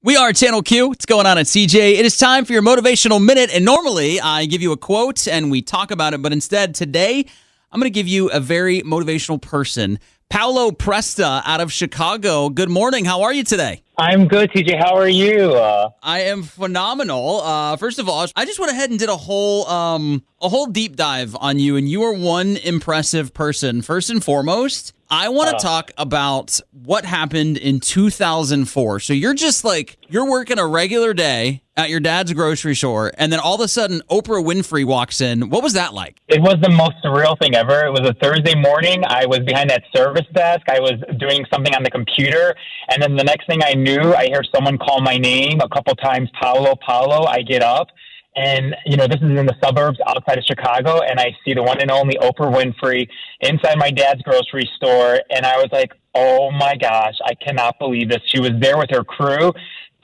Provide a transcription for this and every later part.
We are Channel Q. What's going on at CJ? It is time for your motivational minute. And normally I give you a quote and we talk about it. But instead today, I'm going to give you a very motivational person. Paolo Presta out of Chicago. Good morning. How are you today? I'm good, TJ. How are you? I am phenomenal. First of all, I just went ahead and did a whole deep dive on you, and you are one impressive person. First and foremost, I want to talk about what happened in 2004. So you're working a regular day at your dad's grocery store, and then all of a sudden, Oprah Winfrey walks in. What was that like? It was the most surreal thing ever. It was a Thursday morning. I was behind that service desk. I was doing something on the computer, and then the next thing I knew, I hear someone call my name a couple times, Paolo, Paolo. I get up, and, this is in the suburbs outside of Chicago, and I see the one and only Oprah Winfrey inside my dad's grocery store, and I was like, oh my gosh, I cannot believe this. She was there with her crew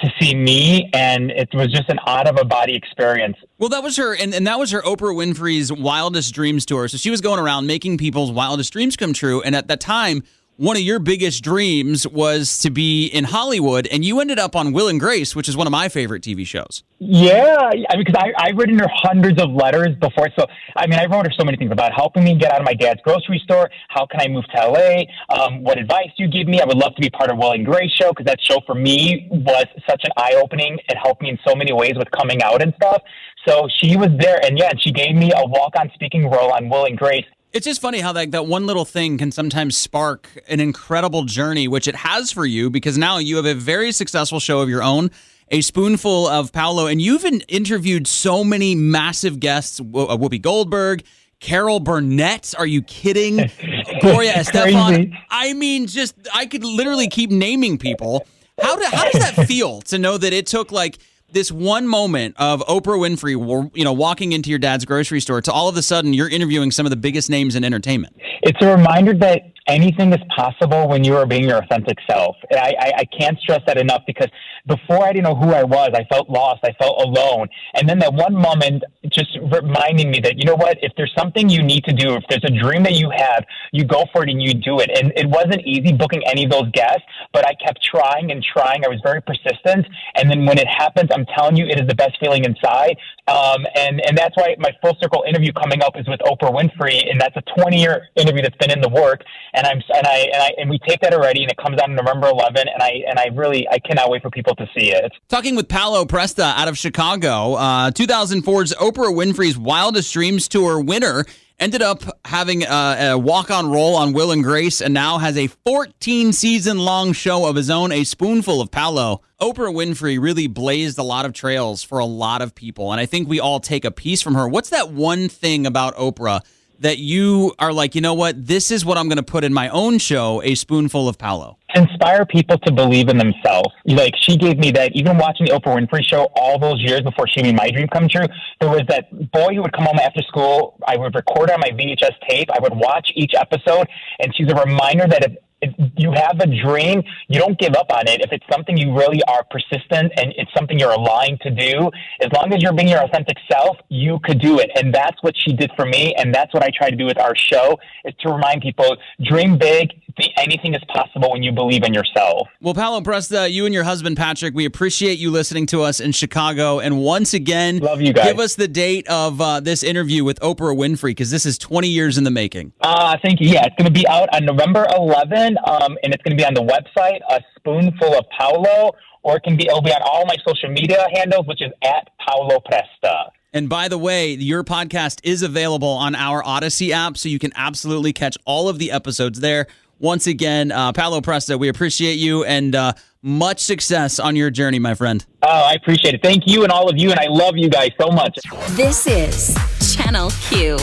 to see me, and it was just an out-of-a-body experience. Well, that was her, and that was her Oprah Winfrey's Wildest Dreams tour. So she was going around making people's wildest dreams come true, and at that time, one of your biggest dreams was to be in Hollywood, and you ended up on Will and Grace, which is one of my favorite TV shows. Yeah, because I've written her hundreds of letters before. So, I wrote her so many things about helping me get out of my dad's grocery store. How can I move to LA? What advice do you give me? I would love to be part of Will and Grace show, because that show for me was such an eye-opening. It helped me in so many ways with coming out and stuff. So she was there, and she gave me a walk-on speaking role on Will and Grace. It's just funny how that one little thing can sometimes spark an incredible journey, which it has for you, because now you have a very successful show of your own, A Spoonful of Paolo, and you've interviewed so many massive guests, Whoopi Goldberg, Carol Burnett. Are you kidding? Gloria Estefan. I could literally keep naming people. How does that feel to know that it took this one moment of Oprah Winfrey, walking into your dad's grocery store to all of a sudden you're interviewing some of the biggest names in entertainment? It's a reminder that anything is possible when you are being your authentic self. I can't stress that enough, because before I didn't know who I was, I felt lost, I felt alone. And then that one moment just reminding me that, if there's something you need to do, if there's a dream that you have, you go for it and you do it. And it wasn't easy booking any of those guests, but I kept trying and trying. I was very persistent. And then when it happens, I'm telling you, it is the best feeling inside. And that's why my full circle interview coming up is with Oprah Winfrey, and that's a 20-year interview that's been in the work. And we take that already, and it comes out on November 11, and I cannot wait for people to see it. Talking with Paolo Presta out of Chicago, 2004's Oprah Winfrey's Wildest Dreams tour winner, ended up having a walk-on role on Will and Grace, and now has a 14-season-long show of his own, A Spoonful of Paolo. Oprah Winfrey really blazed a lot of trails for a lot of people, and I think we all take a piece from her. What's that one thing about Oprah that you are like, you know what, this is what I'm going to put in my own show, A Spoonful of Paolo? Inspire people to believe in themselves. She gave me that. Even watching the Oprah Winfrey show all those years before she made my dream come true, there was that boy who would come home after school. I would record on my VHS tape. I would watch each episode, and she's a reminder that if you have a dream, you don't give up on it. If it's something you really are persistent and it's something you're aligned to do, as long as you're being your authentic self, you could do it. And that's what she did for me, and that's what I try to do with our show, is to remind people, dream big. Anything is possible when you believe in yourself. Well, Paolo Presta, you and your husband, Patrick, we appreciate you listening to us in Chicago. And once again, love you guys. Give us the date of this interview with Oprah Winfrey, because this is 20 years in the making. Thank you. Yeah, it's going to be out on November 11, and it's going to be on the website, A Spoonful of Paolo, or it'll be on all my social media handles, which is at Paolo Presta. And by the way, your podcast is available on our Odyssey app, so you can absolutely catch all of the episodes there. Once again, Paolo Presta, we appreciate you, and much success on your journey, my friend. Oh, I appreciate it. Thank you and all of you, and I love you guys so much. This is Channel Q.